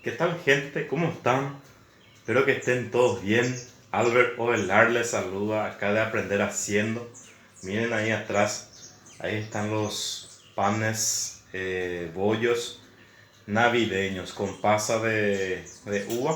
¿Qué tal, gente? ¿Cómo están? Espero que estén todos bien. Albert Ovelar les saluda acá de Aprender Haciendo. Miren ahí atrás, ahí están los panes bollos navideños con pasa de uva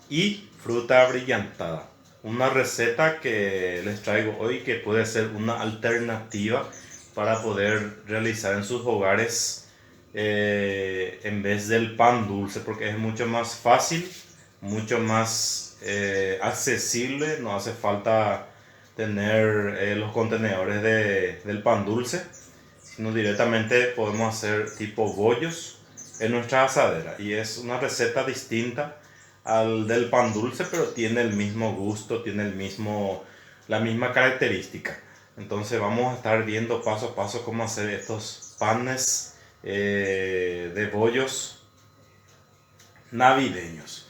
y fruta brillantada. Una receta que les traigo hoy que puede ser una alternativa para poder realizar en sus hogares en vez del pan dulce, porque es mucho más fácil, mucho más accesible. No hace falta tener los contenedores del pan dulce, sino directamente podemos hacer tipo bollos en nuestra asadera, y es una receta distinta al del pan dulce, pero tiene el mismo gusto, tiene la misma característica. Entonces vamos a estar viendo paso a paso cómo hacer estos panes de bollos navideños.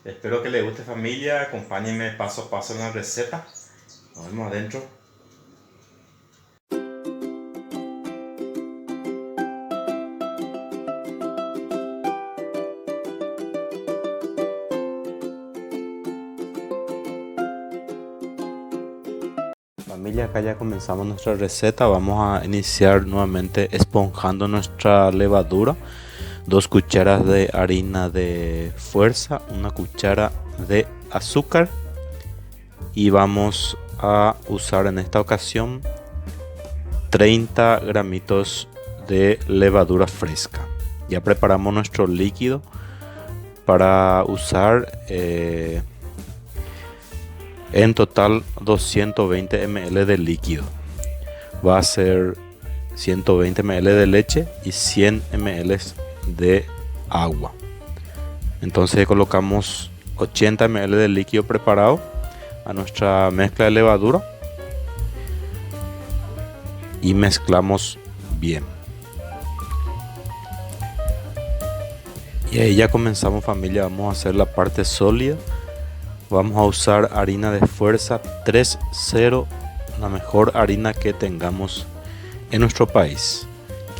Espero que les guste, familia. Acompáñenme paso a paso en la receta. Nos vemos adentro. Familia, acá ya comenzamos nuestra receta. Vamos a iniciar nuevamente esponjando nuestra levadura. 2 cucharas de harina de fuerza, 1 cuchara de azúcar, y vamos a usar en esta ocasión 30 gramitos de levadura fresca. Ya preparamos nuestro líquido para usar en total 220 ml de líquido. Va a ser 120 ml de leche y 100 ml de agua. Entonces colocamos 80 ml de líquido preparado a nuestra mezcla de levadura y mezclamos bien. Y ahí ya comenzamos, familia. Vamos a hacer la parte sólida. Vamos a usar harina de fuerza 3.0, la mejor harina que tengamos en nuestro país.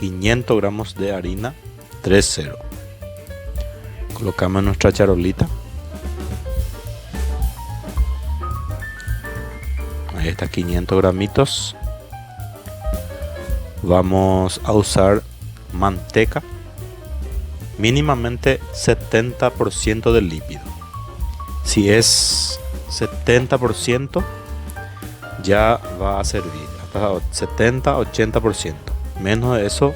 500 gramos de harina 3.0. Colocamos en nuestra charolita. Ahí está, 500 gramitos. Vamos a usar manteca, mínimamente 70% del líquido. Si es 70% ya va a servir, hasta 70-80%. Menos de eso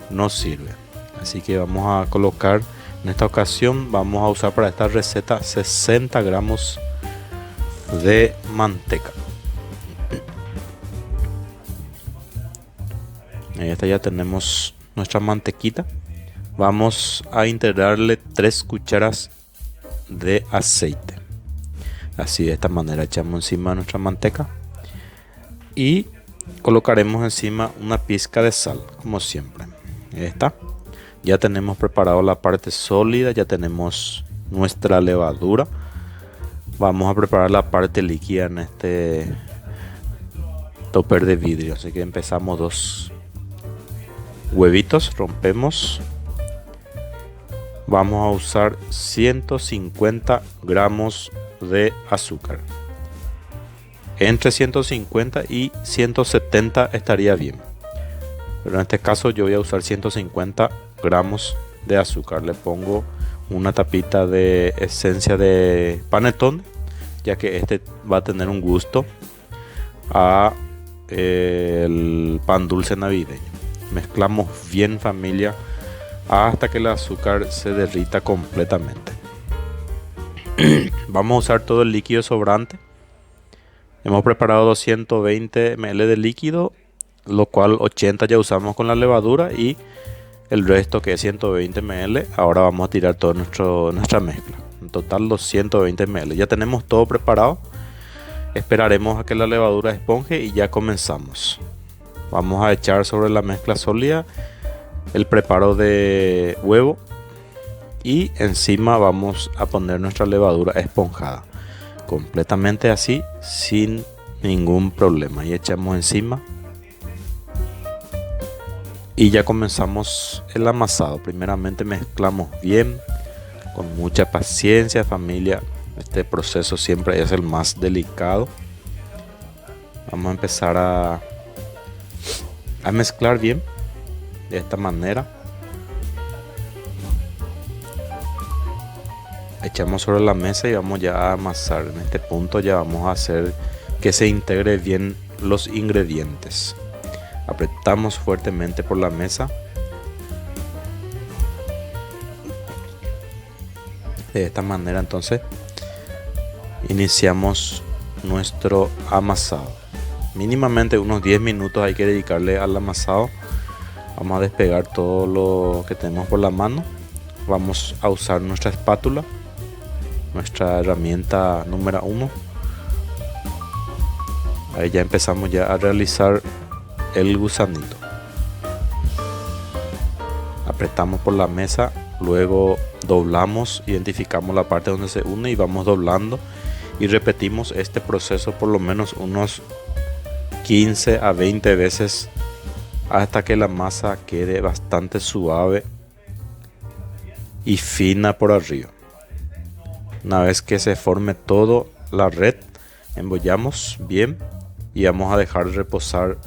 no sirve. Así que vamos a colocar, en esta ocasión vamos a usar para esta receta 60 gramos de manteca. Ahí está, ya tenemos nuestra mantequita. Vamos a integrarle 3 cucharas de aceite. Así, de esta manera echamos encima nuestra manteca y colocaremos encima una pizca de sal, como siempre. Ahí está. Ya tenemos preparado la parte sólida, ya tenemos nuestra levadura. Vamos a preparar la parte líquida en este topper de vidrio. Así que empezamos 2 huevitos, rompemos. Vamos a usar 150 gramos de azúcar. Entre 150 y 170 estaría bien, pero en este caso yo voy a usar 150 gramos de azúcar. Le pongo una tapita de esencia de panetón, ya que este va a tener un gusto a el pan dulce navideño. Mezclamos bien, familia, hasta que el azúcar se derrita completamente. Vamos a usar todo el líquido sobrante. Hemos preparado 220 ml de líquido, lo cual 80 ya usamos con la levadura y el resto, que es 120 ml, ahora vamos a tirar toda nuestra mezcla. En total 220 ml. Ya tenemos todo preparado. Esperaremos a que la levadura esponje y ya comenzamos. Vamos a echar sobre la mezcla sólida el preparo de huevo y encima vamos a poner nuestra levadura esponjada, completamente así, sin ningún problema. Y echamos encima y ya comenzamos el amasado. Primeramente mezclamos bien con mucha paciencia, familia. Este proceso siempre es el más delicado. Vamos a empezar a mezclar bien de esta manera. Echamos sobre la mesa y vamos ya a amasar. En este punto ya vamos a hacer que se integre bien los ingredientes. Apretamos fuertemente por la mesa. De esta manera entonces iniciamos nuestro amasado. Mínimamente unos 10 minutos hay que dedicarle al amasado. Vamos a despegar todo lo que tenemos por la mano. Vamos a usar nuestra espátula, nuestra herramienta número 1. Ahí ya empezamos ya a realizar el gusanito. Apretamos por la mesa, luego doblamos, identificamos la parte donde se une y vamos doblando y repetimos este proceso por lo menos unos 15 a 20 veces hasta que la masa quede bastante suave y fina por arriba. Una vez que se forme todo la red, embollamos bien y vamos a dejar reposar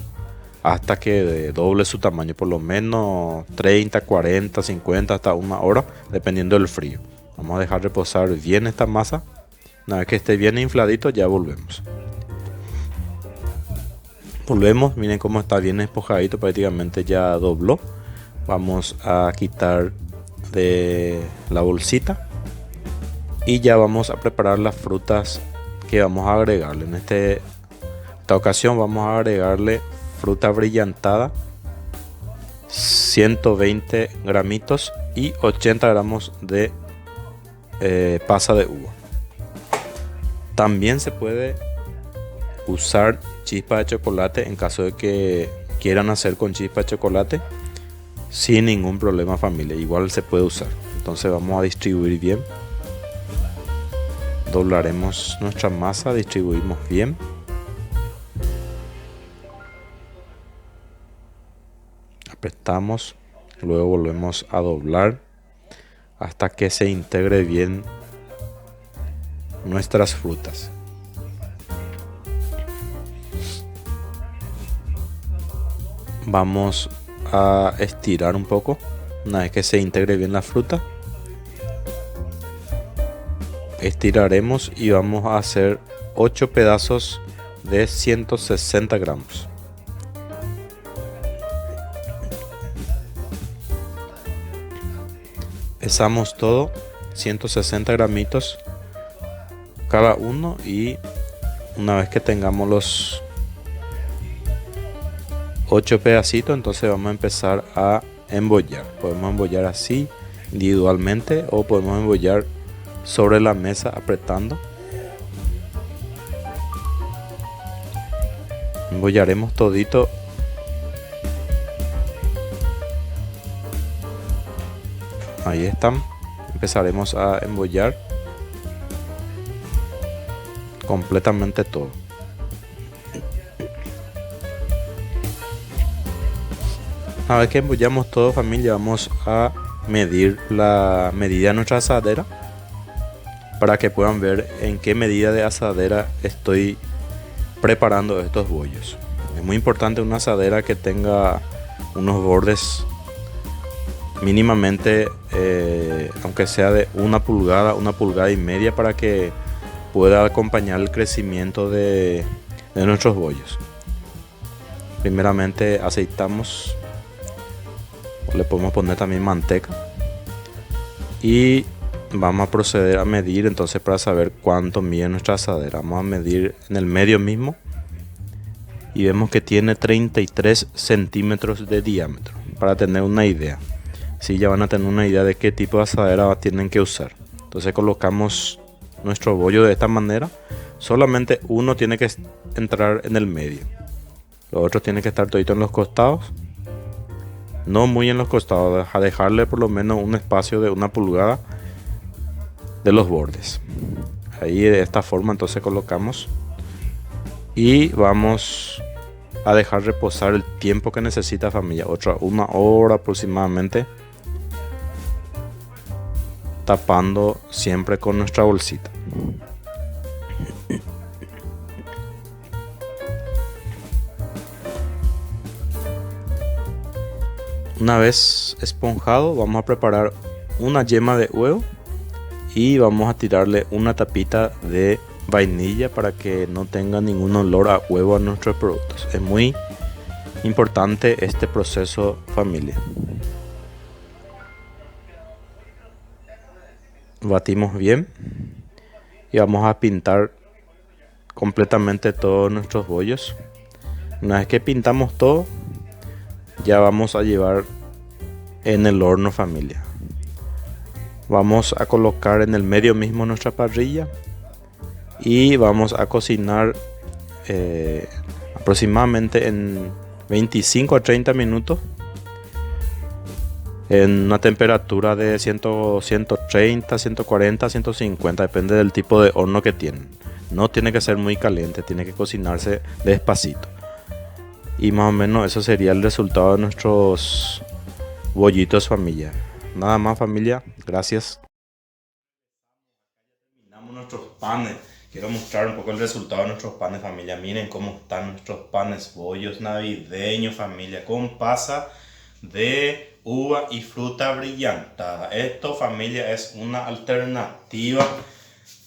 hasta que doble su tamaño, por lo menos 30, 40, 50 hasta una hora, dependiendo del frío. Vamos a dejar reposar bien esta masa. Una vez que esté bien infladito, ya volvemos. Volvemos, miren cómo está bien espojadito, prácticamente ya dobló. Vamos a quitar de la bolsita y ya vamos a preparar las frutas que vamos a agregarle. En esta ocasión vamos a agregarle fruta brillantada, 120 gramitos y 80 gramos de pasa de uva. También se puede usar chispa de chocolate en caso de que quieran hacer con chispa de chocolate, sin ningún problema, familia. Igual se puede usar. Entonces vamos a distribuir bien. Doblaremos nuestra masa, distribuimos bien. Apretamos, luego volvemos a doblar hasta que se integre bien nuestras frutas. Vamos a estirar un poco. Una vez que se integre bien la fruta, estiraremos y vamos a hacer 8 pedazos de 160 gramos. Pesamos todo, 160 gramitos cada uno, y una vez que tengamos los 8 pedacitos, entonces vamos a empezar a embollar. Podemos embollar así individualmente o podemos embollar sobre la mesa apretando. Embollaremos todito. Ahí están. Empezaremos a embollar completamente todo. Una vez que embollamos todo, familia, vamos a medir la medida de nuestra asadera para que puedan ver en qué medida de asadera estoy preparando estos bollos. Es muy importante una asadera que tenga unos bordes mínimamente, aunque sea de 1 pulgada, 1 pulgada y media, para que pueda acompañar el crecimiento de nuestros bollos. Primeramente aceitamos, le podemos poner también manteca y vamos a proceder a medir entonces para saber cuánto mide nuestra asadera. Vamos a medir en el medio mismo y vemos que tiene 33 centímetros de diámetro, para tener una idea. Si ya van a tener una idea de qué tipo de asadera tienen que usar. Entonces colocamos nuestro bollo de esta manera. Solamente uno tiene que entrar en el medio, los otros tienen que estar todito en los costados, no muy en los costados, a dejarle por lo menos un espacio de 1 pulgada de los bordes. Ahí de esta forma entonces colocamos y vamos a dejar reposar el tiempo que necesita, familia, 1 hora aproximadamente. tapando siempre con nuestra bolsita. Una vez esponjado, vamos a preparar una yema de huevo y vamos a tirarle una tapita de vainilla para que no tenga ningún olor a huevo a nuestros productos. Es muy importante este proceso, familia. Batimos bien y vamos a pintar completamente todos nuestros bollos. Una vez que pintamos todo, ya vamos a llevar en el horno, familia. Vamos a colocar en el medio mismo nuestra parrilla y vamos a cocinar aproximadamente en 25 a 30 minutos en una temperatura de 130, 140, 150, depende del tipo de horno que tienen. No tiene que ser muy caliente, tiene que cocinarse despacito. Y más o menos eso sería el resultado de nuestros bollitos, familia. Nada más, familia, gracias. Terminamos nuestros panes. Quiero mostrar un poco el resultado de nuestros panes, familia. Miren cómo están nuestros panes, bollos navideños, familia, con pasa de uva y fruta brillantada. Esto, familia, es una alternativa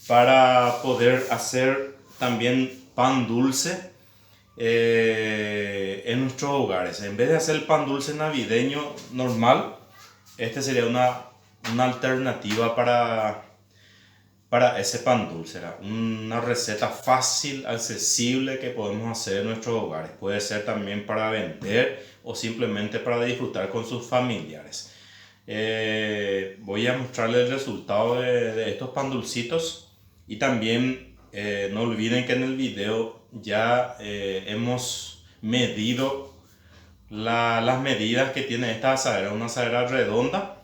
para poder hacer también pan dulce en nuestros hogares. En vez de hacer el pan dulce navideño normal, este sería una alternativa para ese pan dulce. Era una receta fácil, accesible que podemos hacer en nuestros hogares. Puede ser también para vender o simplemente para disfrutar con sus familiares. Voy a mostrarles el resultado de estos pan dulcitos y también no olviden que en el video ya hemos medido las medidas que tiene esta asadera. Una asadera redonda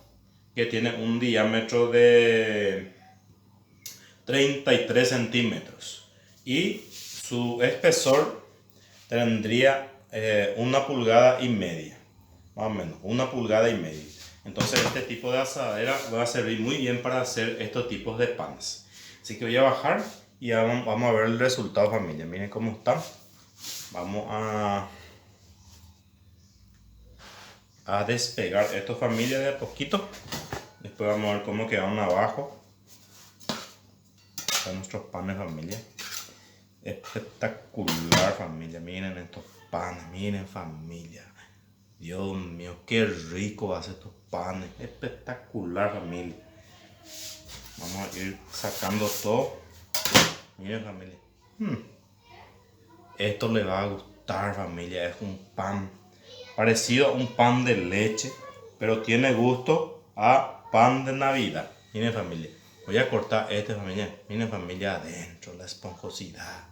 que tiene un diámetro de 33 centímetros y su espesor tendría 1,5 pulgadas, más o menos 1,5 pulgadas. Entonces este tipo de asadera va a servir muy bien para hacer estos tipos de panes. Así que voy a bajar y vamos a ver el resultado, familia. Miren cómo está. Vamos a despegar esto, familia, de a poquito. Después vamos a ver cómo quedan abajo. Están nuestros panes, familia. Espectacular, familia. Miren estos panes, miren, familia. Dios mío, qué rico hace estos panes. Espectacular, familia. Vamos a ir sacando todo. Miren, familia. Esto le va a gustar, familia. Es un pan parecido a un pan de leche, pero tiene gusto a pan de Navidad. Miren, familia. Voy a cortar este, familia. Miren, familia, adentro, la esponjosidad.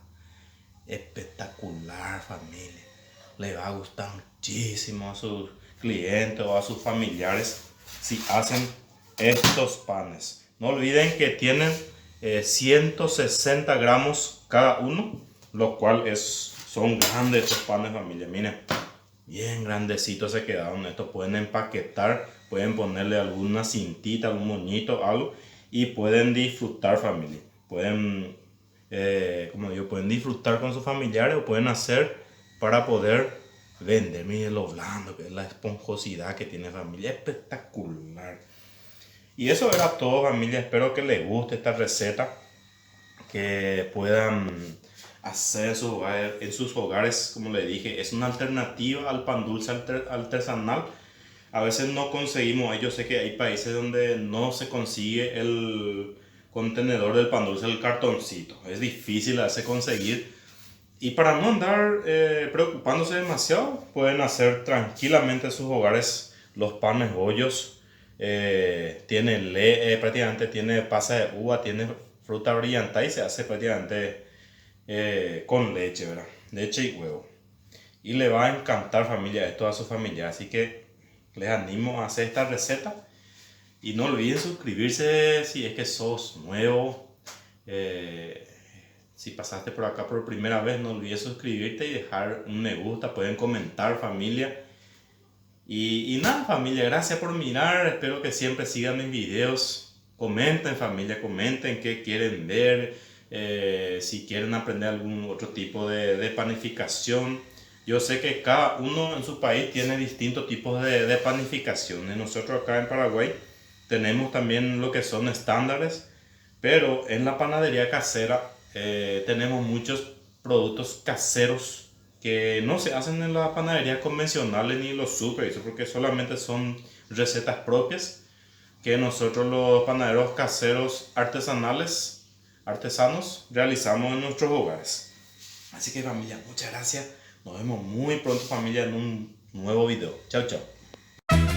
Espectacular, familia. Le va a gustar muchísimo a sus clientes o a sus familiares si hacen estos panes. No olviden que tienen 160 gramos cada uno, lo cual son grandes estos panes, familia. Miren, bien grandecitos se quedaron. Estos pueden empaquetar, pueden ponerle alguna cintita, algún moñito, algo, y pueden disfrutar, familia. Pueden, como digo, pueden disfrutar con sus familiares o pueden hacer para poder vender. Miren lo blando que es, la esponjosidad que tiene, familia. Espectacular. Y eso era todo, familia. Espero que les guste esta receta, que puedan hacer en sus hogares. Como les dije, es una alternativa al pan dulce artesanal. A veces no conseguimos, yo sé que hay países donde no se consigue el contenedor del pan dulce, el cartoncito. Es difícil a veces conseguir. Y para no andar preocupándose demasiado, pueden hacer tranquilamente en sus hogares los panes bollos. Prácticamente tiene pasa de uva, tiene fruta brillantada y se hace prácticamente con leche, ¿verdad? Leche y huevo. Y le va a encantar, familia, esto a su familia. Así que les animo a hacer esta receta. Y no olviden suscribirse si es que sos nuevo. Si pasaste por acá por primera vez, no olvides suscribirte y dejar un me gusta. Pueden comentar, familia. Y nada, familia, gracias por mirar. Espero que siempre sigan mis videos. Comenten familia, comenten qué quieren ver, si quieren aprender algún otro tipo de panificación. Yo sé que cada uno en su país tiene distintos tipos de panificaciones. Nosotros acá en Paraguay tenemos también lo que son estándares, pero en la panadería casera tenemos muchos productos caseros que no se hacen en las panaderías convencionales ni en los super, porque solamente son recetas propias que nosotros los panaderos caseros artesanos, realizamos en nuestros hogares. Así que familia, muchas gracias. Nos vemos muy pronto familia en un nuevo video. Chao, chao.